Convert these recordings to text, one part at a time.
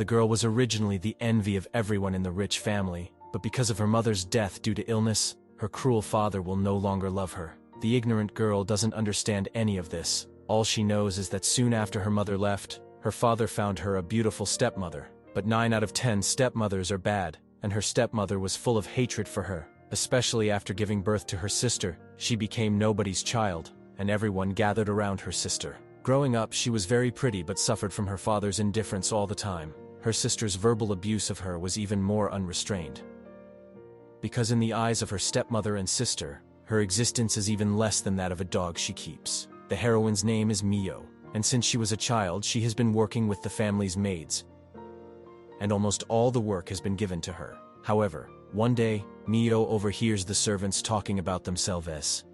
The girl was originally the envy of everyone in the rich family, but because of her mother's death due to illness, her cruel father will no longer love her. The ignorant girl doesn't understand any of this. All she knows is that soon after her mother left, her father found her a beautiful stepmother. But 9 out of 10 stepmothers are bad, and her stepmother was full of hatred for her. Especially after giving birth to her sister, she became nobody's child, and everyone gathered around her sister. Growing up, she was very pretty but suffered from her father's indifference all the time. Her sister's verbal abuse of her was even more unrestrained. Because in the eyes of her stepmother and sister, her existence is even less than that of a dog she keeps. The heroine's name is Miyo, and since she was a child she has been working with the family's maids, and almost all the work has been given to her. However, one day, Miyo overhears the servants talking about themselves.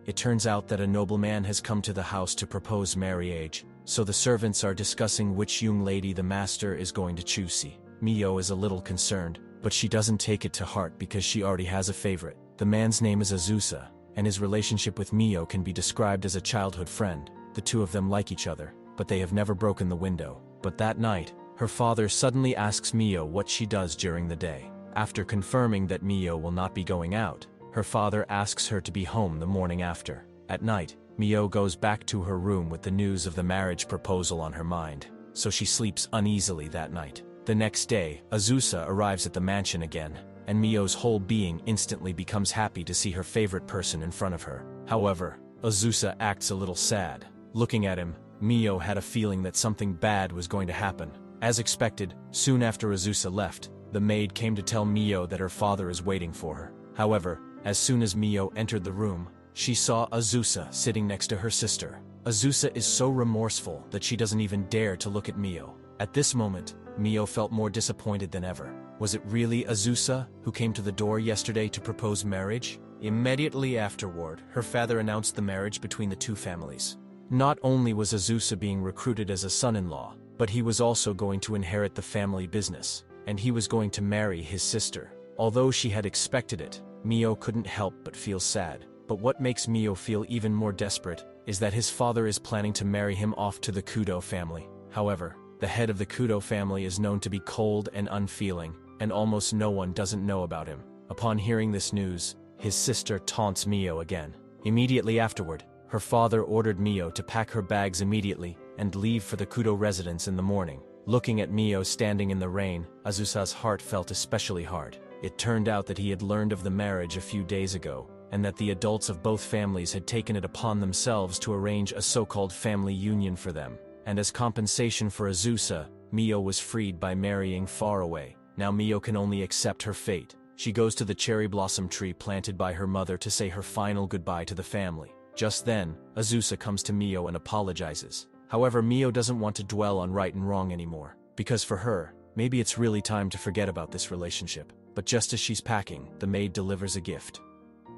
It turns out that a nobleman has come to the house to propose marriage, so the servants are discussing which young lady the master is going to choose. Miyo is a little concerned, but she doesn't take it to heart because she already has a favorite. The man's name is Azusa, and his relationship with Miyo can be described as a childhood friend. The two of them like each other, but they have never broken the window. But that night, her father suddenly asks Miyo what she does during the day. After confirming that Miyo will not be going out, her father asks her to be home the morning after. At night, Miyo goes back to her room with the news of the marriage proposal on her mind, so she sleeps uneasily that night. The next day, Azusa arrives at the mansion again, and Miyo's whole being instantly becomes happy to see her favorite person in front of her. However, Azusa acts a little sad. Looking at him, Miyo had a feeling that something bad was going to happen. As expected, soon after Azusa left, the maid came to tell Miyo that her father is waiting for her. However, as soon as Miyo entered the room, she saw Azusa sitting next to her sister. Azusa is so remorseful that she doesn't even dare to look at Miyo. At this moment, Miyo felt more disappointed than ever. Was it really Azusa who came to the door yesterday to propose marriage? Immediately afterward, her father announced the marriage between the two families. Not only was Azusa being recruited as a son-in-law, but he was also going to inherit the family business, and he was going to marry his sister. Although she had expected it, Miyo couldn't help but feel sad. But what makes Miyo feel even more desperate is that his father is planning to marry him off to the Kudo family. However, the head of the Kudo family is known to be cold and unfeeling, and almost no one doesn't know about him. Upon hearing this news, his sister taunts Miyo again. Immediately afterward, her father ordered Miyo to pack her bags immediately and leave for the Kudo residence in the morning. Looking at Miyo standing in the rain, Azusa's heart felt especially hard. It turned out that he had learned of the marriage a few days ago, and that the adults of both families had taken it upon themselves to arrange a so-called family union for them. And as compensation for Azusa, Miyo was freed by marrying far away. Now Miyo can only accept her fate. She goes to the cherry blossom tree planted by her mother to say her final goodbye to the family. Just then, Azusa comes to Miyo and apologizes. However, Miyo doesn't want to dwell on right and wrong anymore, because for her, maybe it's really time to forget about this relationship. But just as she's packing, the maid delivers a gift.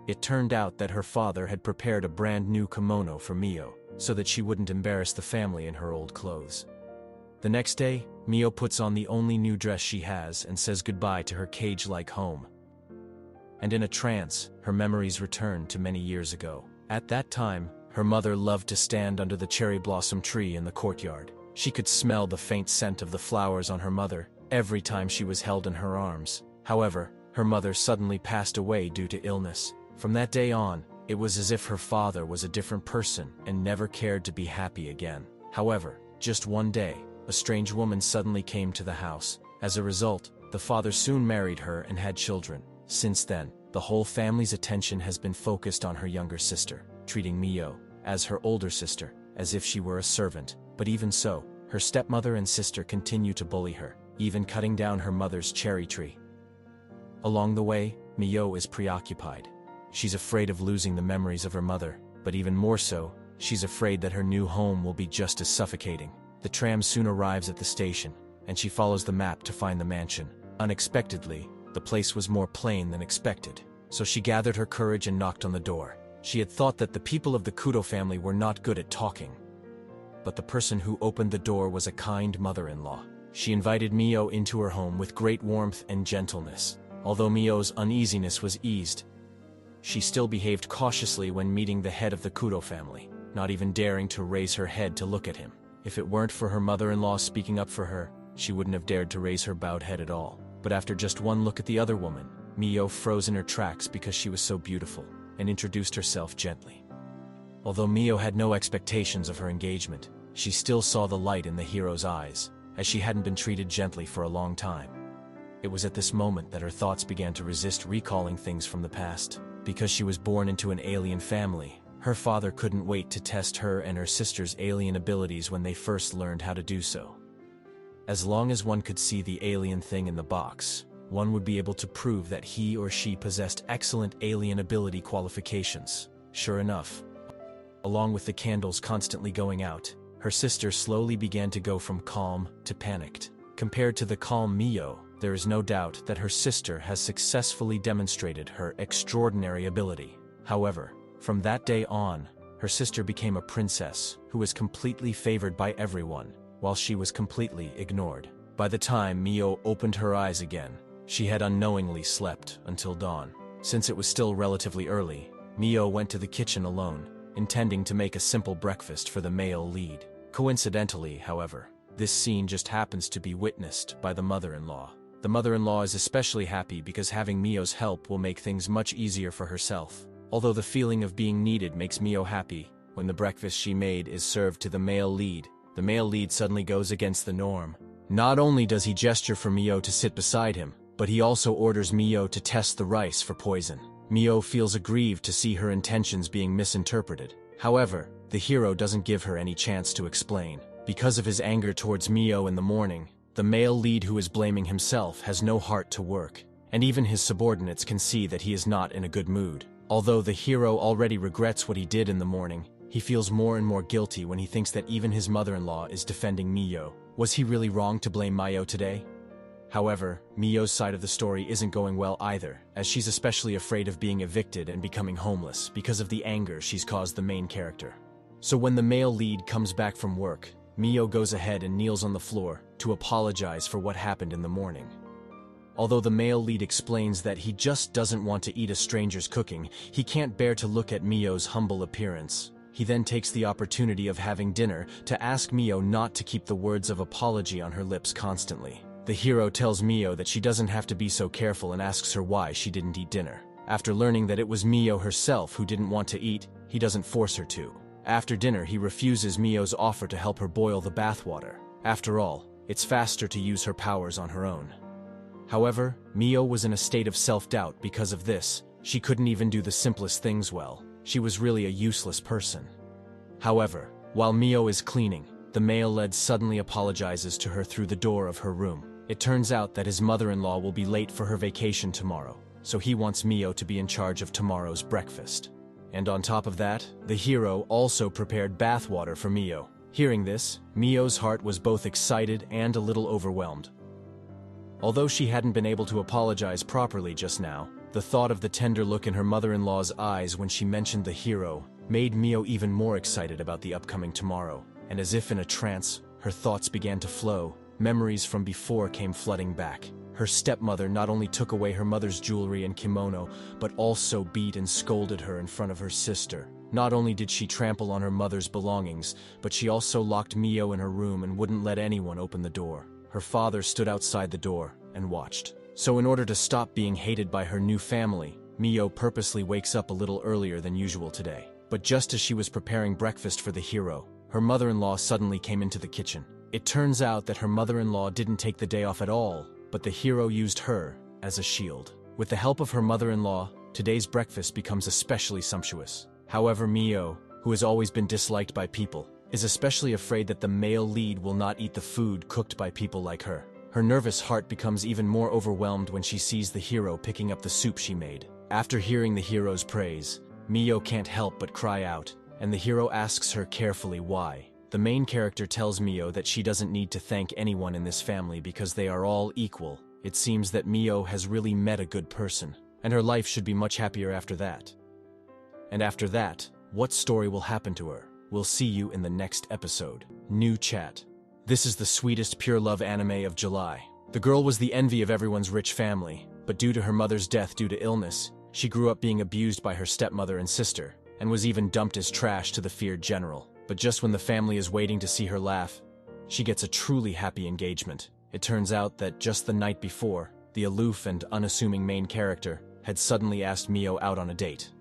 It turned out that her father had prepared a brand new kimono for Miyo, so that she wouldn't embarrass the family in her old clothes. The next day, Miyo puts on the only new dress she has and says goodbye to her cage-like home. And in a trance, her memories return to many years ago. At that time, her mother loved to stand under the cherry blossom tree in the courtyard. She could smell the faint scent of the flowers on her mother every time she was held in her arms. However, her mother suddenly passed away due to illness. From that day on, it was as if her father was a different person and never cared to be happy again. However, just one day, a strange woman suddenly came to the house. As a result, the father soon married her and had children. Since then, the whole family's attention has been focused on her younger sister, treating Miyo, as her older sister, as if she were a servant. But even so, her stepmother and sister continue to bully her, even cutting down her mother's cherry tree. Along the way, Miyo is preoccupied. She's afraid of losing the memories of her mother, but even more so, she's afraid that her new home will be just as suffocating. The tram soon arrives at the station, and she follows the map to find the mansion. Unexpectedly, the place was more plain than expected, so she gathered her courage and knocked on the door. She had thought that the people of the Kudo family were not good at talking. But the person who opened the door was a kind mother-in-law. She invited Miyo into her home with great warmth and gentleness. Although Miyo's uneasiness was eased, she still behaved cautiously when meeting the head of the Kudo family, not even daring to raise her head to look at him. If it weren't for her mother-in-law speaking up for her, she wouldn't have dared to raise her bowed head at all. But after just one look at the other woman, Miyo froze in her tracks because she was so beautiful, and introduced herself gently. Although Miyo had no expectations of her engagement, she still saw the light in the hero's eyes, as she hadn't been treated gently for a long time. It was at this moment that her thoughts began to resist recalling things from the past. Because she was born into an alien family, her father couldn't wait to test her and her sister's alien abilities when they first learned how to do so. As long as one could see the alien thing in the box, one would be able to prove that he or she possessed excellent alien ability qualifications. Sure enough, along with the candles constantly going out, her sister slowly began to go from calm to panicked. Compared to the calm Miyo, there is no doubt that her sister has successfully demonstrated her extraordinary ability. However, from that day on, her sister became a princess who was completely favored by everyone, while she was completely ignored. By the time Miyo opened her eyes again, she had unknowingly slept until dawn. Since it was still relatively early, Miyo went to the kitchen alone, intending to make a simple breakfast for the male lead. Coincidentally, however, this scene just happens to be witnessed by the mother-in-law. The mother-in-law is especially happy because having Miyo's help will make things much easier for herself. Although the feeling of being needed makes Miyo happy, when the breakfast she made is served to the male lead, the male lead suddenly goes against the norm. Not only does he gesture for Miyo to sit beside him, but he also orders Miyo to test the rice for poison. Miyo feels aggrieved to see her intentions being misinterpreted. However, the hero doesn't give her any chance to explain. Because of his anger towards Miyo in the morning, the male lead who is blaming himself has no heart to work, and even his subordinates can see that he is not in a good mood. Although the hero already regrets what he did in the morning, he feels more and more guilty when he thinks that even his mother-in-law is defending Miyo. Was he really wrong to blame Miyo today? However, Miyo's side of the story isn't going well either, as she's especially afraid of being evicted and becoming homeless because of the anger she's caused the main character. So when the male lead comes back from work, Miyo goes ahead and kneels on the floor to apologize for what happened in the morning. Although the male lead explains that he just doesn't want to eat a stranger's cooking, he can't bear to look at Miyo's humble appearance. He then takes the opportunity of having dinner to ask Miyo not to keep the words of apology on her lips constantly. The hero tells Miyo that she doesn't have to be so careful and asks her why she didn't eat dinner. After learning that it was Miyo herself who didn't want to eat, he doesn't force her to. After dinner, he refuses Miyo's offer to help her boil the bathwater. After all, it's faster to use her powers on her own. However, Miyo was in a state of self-doubt because of this. She couldn't even do the simplest things well. She was really a useless person. However, while Miyo is cleaning, the male lead suddenly apologizes to her through the door of her room. It turns out that his mother-in-law will be late for her vacation tomorrow, so he wants Miyo to be in charge of tomorrow's breakfast. And on top of that, the hero also prepared bathwater for Miyo. Hearing this, Miyo's heart was both excited and a little overwhelmed. Although she hadn't been able to apologize properly just now, the thought of the tender look in her mother-in-law's eyes when she mentioned the hero made Miyo even more excited about the upcoming tomorrow. And as if in a trance, her thoughts began to flow. Memories from before came flooding back. Her stepmother not only took away her mother's jewelry and kimono, but also beat and scolded her in front of her sister. Not only did she trample on her mother's belongings, but she also locked Miyo in her room and wouldn't let anyone open the door. Her father stood outside the door and watched. So in order to stop being hated by her new family, Miyo purposely wakes up a little earlier than usual today. But just as she was preparing breakfast for the hero, her mother-in-law suddenly came into the kitchen. It turns out that her mother-in-law didn't take the day off at all, but the hero used her as a shield. With the help of her mother-in-law, today's breakfast becomes especially sumptuous. However, Miyo, who has always been disliked by people, is especially afraid that the male lead will not eat the food cooked by people like her. Her nervous heart becomes even more overwhelmed when she sees the hero picking up the soup she made. After hearing the hero's praise, Miyo can't help but cry out, and the hero asks her carefully why. The main character tells Miyo that she doesn't need to thank anyone in this family because they are all equal. It seems that Miyo has really met a good person, and her life should be much happier after that. And after that, what story will happen to her? We'll see you in the next episode. New chat. This is the sweetest pure love anime of July. The girl was the envy of everyone's rich family, but due to her mother's death due to illness, she grew up being abused by her stepmother and sister, and was even dumped as trash to the feared general. But just when the family is waiting to see her laugh, she gets a truly happy engagement. It turns out that just the night before, the aloof and unassuming main character had suddenly asked Miyo out on a date.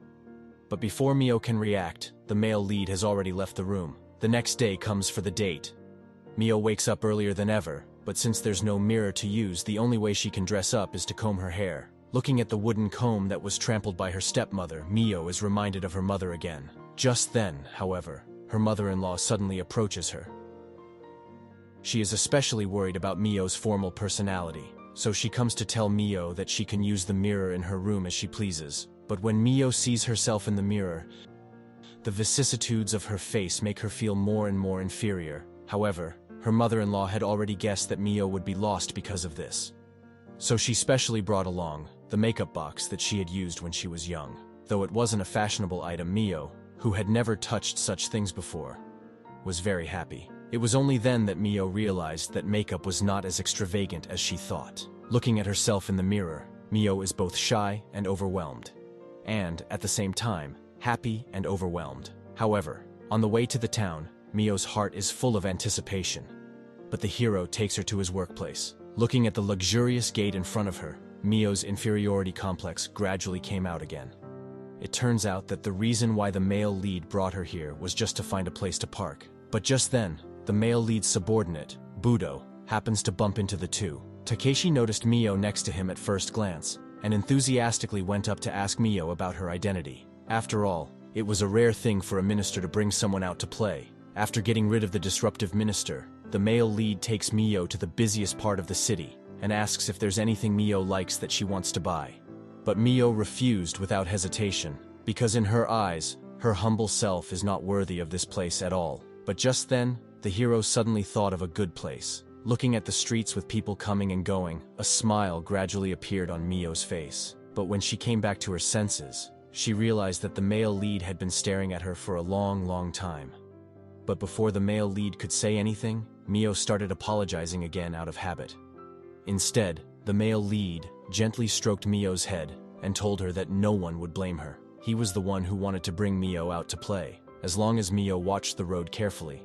But before Miyo can react, the male lead has already left the room. The next day comes for the date. Miyo wakes up earlier than ever, but since there's no mirror to use, the only way she can dress up is to comb her hair. Looking at the wooden comb that was trampled by her stepmother, Miyo is reminded of her mother again. Just then, however, her mother-in-law suddenly approaches her. She is especially worried about Miyo's formal personality, so she comes to tell Miyo that she can use the mirror in her room as she pleases. But when Miyo sees herself in the mirror, the vicissitudes of her face make her feel more and more inferior. However, her mother-in-law had already guessed that Miyo would be lost because of this. So she specially brought along the makeup box that she had used when she was young. Though it wasn't a fashionable item, Miyo, who had never touched such things before, was very happy. It was only then that Miyo realized that makeup was not as extravagant as she thought. Looking at herself in the mirror, Miyo is both shy and overwhelmed. And, at the same time, happy and overwhelmed. However, on the way to the town, Miyo's heart is full of anticipation. But the hero takes her to his workplace. Looking at the luxurious gate in front of her, Miyo's inferiority complex gradually came out again. It turns out that the reason why the male lead brought her here was just to find a place to park. But just then, the male lead's subordinate, Budo, happens to bump into the two. Takeshi noticed Miyo next to him at first glance, and enthusiastically went up to ask Miyo about her identity. After all, it was a rare thing for a minister to bring someone out to play. After getting rid of the disruptive minister, the male lead takes Miyo to the busiest part of the city, and asks if there's anything Miyo likes that she wants to buy. But Miyo refused without hesitation, because in her eyes, her humble self is not worthy of this place at all. But just then, the hero suddenly thought of a good place. Looking at the streets with people coming and going, a smile gradually appeared on Miyo's face. But when she came back to her senses, she realized that the male lead had been staring at her for a long time. But before the male lead could say anything, Miyo started apologizing again out of habit. Instead, the male lead gently stroked Miyo's head and told her that no one would blame her. He was the one who wanted to bring Miyo out to play, as long as Miyo watched the road carefully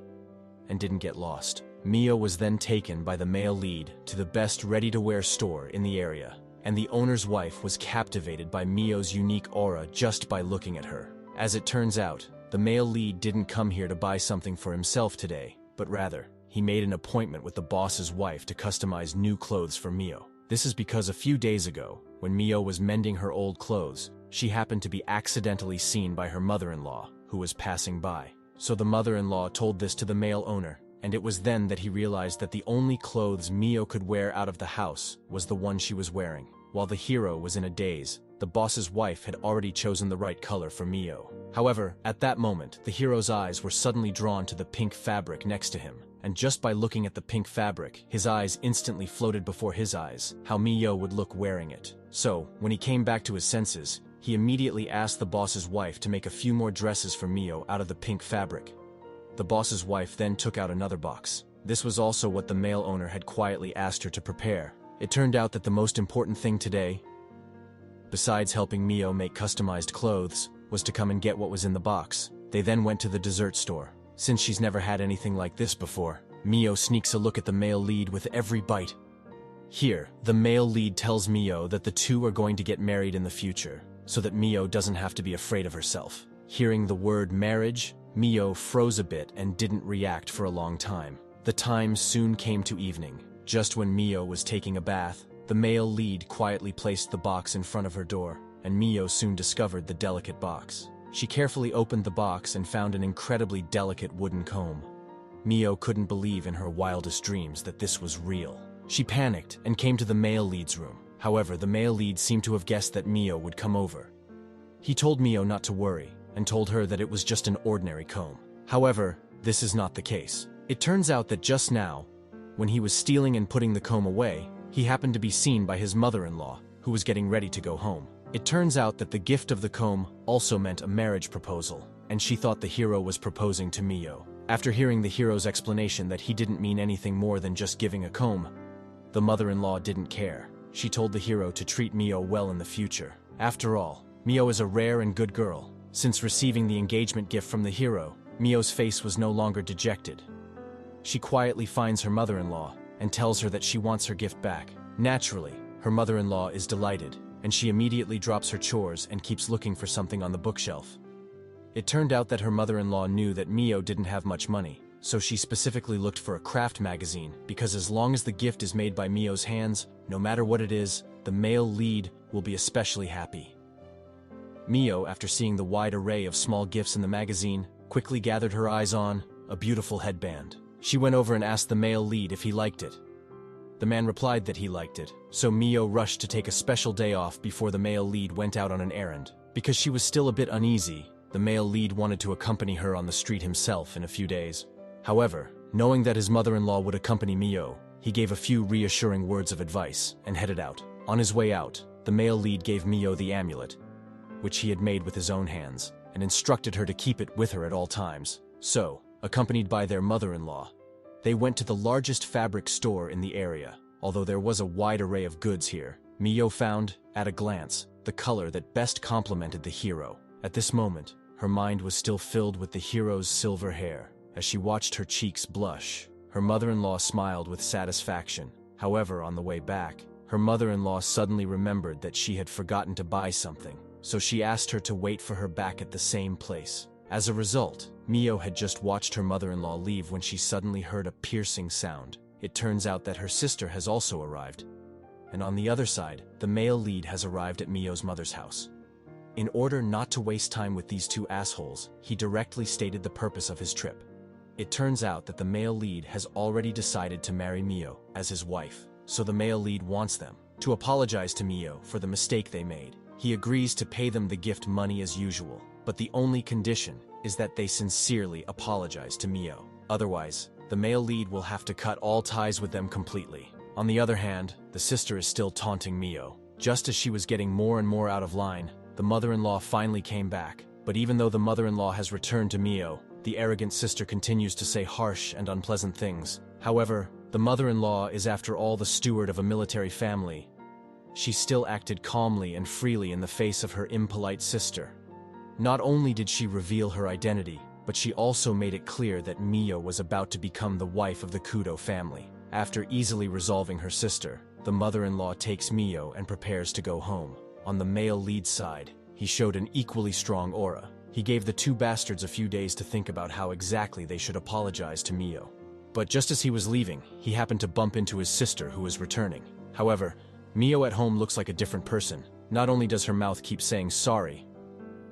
and didn't get lost. Miyo was then taken by the male lead to the best ready-to-wear store in the area, and the owner's wife was captivated by Miyo's unique aura just by looking at her. As it turns out, the male lead didn't come here to buy something for himself today, but rather, he made an appointment with the boss's wife to customize new clothes for Miyo. This is because a few days ago, when Miyo was mending her old clothes, she happened to be accidentally seen by her mother-in-law, who was passing by. So the mother-in-law told this to the male owner, and it was then that he realized that the only clothes Miyo could wear out of the house was the one she was wearing. While the hero was in a daze, the boss's wife had already chosen the right color for Miyo. However, at that moment, the hero's eyes were suddenly drawn to the pink fabric next to him, and just by looking at the pink fabric, his eyes instantly floated before his eyes, how Miyo would look wearing it. So, when he came back to his senses, he immediately asked the boss's wife to make a few more dresses for Miyo out of the pink fabric. The boss's wife then took out another box. This was also what the male owner had quietly asked her to prepare. It turned out that the most important thing today, besides helping Miyo make customized clothes, was to come and get what was in the box. They then went to the dessert store. Since she's never had anything like this before, Miyo sneaks a look at the male lead with every bite. Here, the male lead tells Miyo that the two are going to get married in the future, so that Miyo doesn't have to be afraid of herself. Hearing the word marriage, Miyo froze a bit and didn't react for a long time. The time soon came to evening. Just when Miyo was taking a bath, the male lead quietly placed the box in front of her door, and Miyo soon discovered the delicate box. She carefully opened the box and found an incredibly delicate wooden comb. Miyo couldn't believe in her wildest dreams that this was real. She panicked and came to the male lead's room. However, the male lead seemed to have guessed that Miyo would come over. He told Miyo not to worry, and told her that it was just an ordinary comb. However, this is not the case. It turns out that just now, when he was stealing and putting the comb away, he happened to be seen by his mother-in-law, who was getting ready to go home. It turns out that the gift of the comb also meant a marriage proposal, and she thought the hero was proposing to Miyo. After hearing the hero's explanation that he didn't mean anything more than just giving a comb, the mother-in-law didn't care. She told the hero to treat Miyo well in the future. After all, Miyo is a rare and good girl. Since receiving the engagement gift from the hero, Miyo's face was no longer dejected. she quietly finds her mother-in-law and tells her that she wants her gift back. Naturally, her mother-in-law is delighted, and she immediately drops her chores and keeps looking for something on the bookshelf. It turned out that her mother-in-law knew that Miyo didn't have much money, so she specifically looked for a craft magazine because as long as the gift is made by Miyo's hands, no matter what it is, the male lead will be especially happy. Miyo, after seeing the wide array of small gifts in the magazine, quickly gathered her eyes on a beautiful headband. She went over and asked the male lead if he liked it. The man replied that he liked it, so Miyo rushed to take a special day off before the male lead went out on an errand. Because she was still a bit uneasy, the male lead wanted to accompany her on the street himself in a few days. However, knowing that his mother-in-law would accompany Miyo, he gave a few reassuring words of advice and headed out. On his way out, the male lead gave Miyo the amulet, which he had made with his own hands, and instructed her to keep it with her at all times. So, accompanied by their mother-in-law, they went to the largest fabric store in the area. Although there was a wide array of goods here, Miyo found, at a glance, the color that best complemented the hero. At this moment, her mind was still filled with the hero's silver hair. As she watched her cheeks blush, her mother-in-law smiled with satisfaction. However, on the way back, her mother-in-law suddenly remembered that she had forgotten to buy something, so she asked her to wait for her back at the same place. As a result, Miyo had just watched her mother-in-law leave when she suddenly heard a piercing sound. It turns out that her sister has also arrived. And on the other side, the male lead has arrived at Miyo's mother's house. In order not to waste time with these two assholes, he directly stated the purpose of his trip. It turns out that the male lead has already decided to marry Miyo as his wife, so the male lead wants them to apologize to Miyo for the mistake they made. He agrees to pay them the gift money as usual, but the only condition is that they sincerely apologize to Miyo. Otherwise, the male lead will have to cut all ties with them completely. On the other hand, the sister is still taunting Miyo. Just as she was getting more and more out of line, the mother-in-law finally came back. But even though the mother-in-law has returned to Miyo, the arrogant sister continues to say harsh and unpleasant things. However, the mother-in-law is after all the steward of a military family. She still acted calmly and freely in the face of her impolite sister. Not only did she reveal her identity, but she also made it clear that Miyo was about to become the wife of the Kudo family. After easily resolving her sister, the mother-in-law takes Miyo and prepares to go home. On the male lead side, he showed an equally strong aura. He gave the two bastards a few days to think about how exactly they should apologize to Miyo. But just as he was leaving, he happened to bump into his sister who was returning. However, Miyo at home looks like a different person. Not only does her mouth keep saying sorry,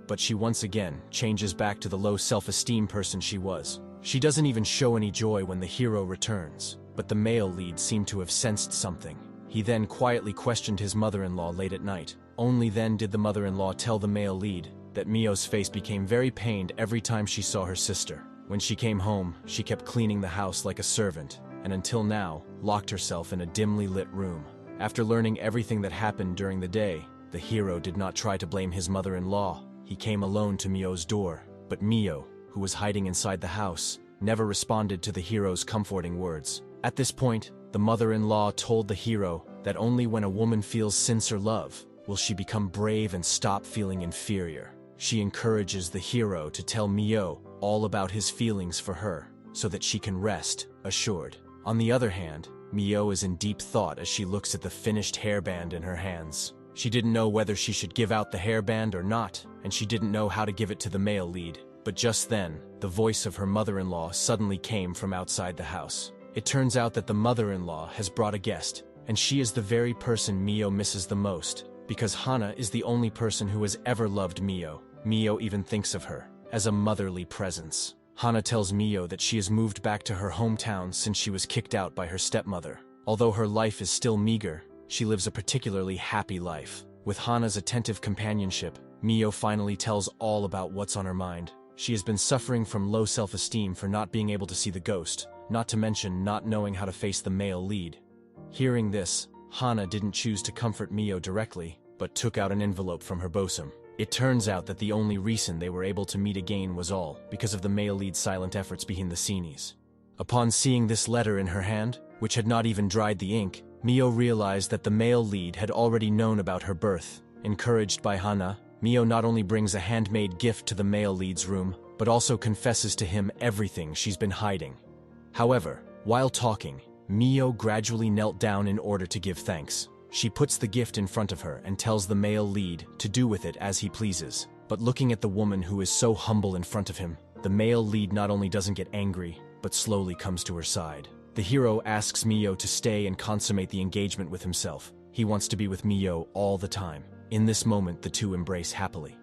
but she once again changes back to the low self-esteem person she was. She doesn't even show any joy when the hero returns, but the male lead seemed to have sensed something. He then quietly questioned his mother-in-law late at night. Only then did the mother-in-law tell the male lead that Miyo's face became very pained every time she saw her sister. When she came home, she kept cleaning the house like a servant, and until now, locked herself in a dimly lit room. After learning everything that happened during the day, the hero did not try to blame his mother-in-law. He came alone to Miyo's door, but Miyo, who was hiding inside the house, never responded to the hero's comforting words. At this point, the mother-in-law told the hero that only when a woman feels sincere love will she become brave and stop feeling inferior. She encourages the hero to tell Miyo all about his feelings for her, so that she can rest assured. On the other hand, Miyo is in deep thought as she looks at the finished hairband in her hands. She didn't know whether she should give out the hairband or not, and she didn't know how to give it to the male lead. But just then, the voice of her mother-in-law suddenly came from outside the house. It turns out that the mother-in-law has brought a guest, and she is the very person Miyo misses the most, because Hana is the only person who has ever loved Miyo. Miyo even thinks of her as a motherly presence. Hana tells Miyo that she has moved back to her hometown since she was kicked out by her stepmother. Although her life is still meager, she lives a particularly happy life. With Hana's attentive companionship, Miyo finally tells all about what's on her mind. She has been suffering from low self-esteem for not being able to see the ghost, not to mention not knowing how to face the male lead. Hearing this, Hana didn't choose to comfort Miyo directly, but took out an envelope from her bosom. It turns out that the only reason they were able to meet again was all because of the male lead's silent efforts behind the scenes. Upon seeing this letter in her hand, which had not even dried the ink, Miyo realized that the male lead had already known about her birth. Encouraged by Hana, Miyo not only brings a handmade gift to the male lead's room, but also confesses to him everything she's been hiding. However, while talking, Miyo gradually knelt down in order to give thanks. She puts the gift in front of her and tells the male lead to do with it as he pleases. But looking at the woman who is so humble in front of him, the male lead not only doesn't get angry, but slowly comes to her side. The hero asks Miyo to stay and consummate the engagement with himself. He wants to be with Miyo all the time. In this moment, the two embrace happily.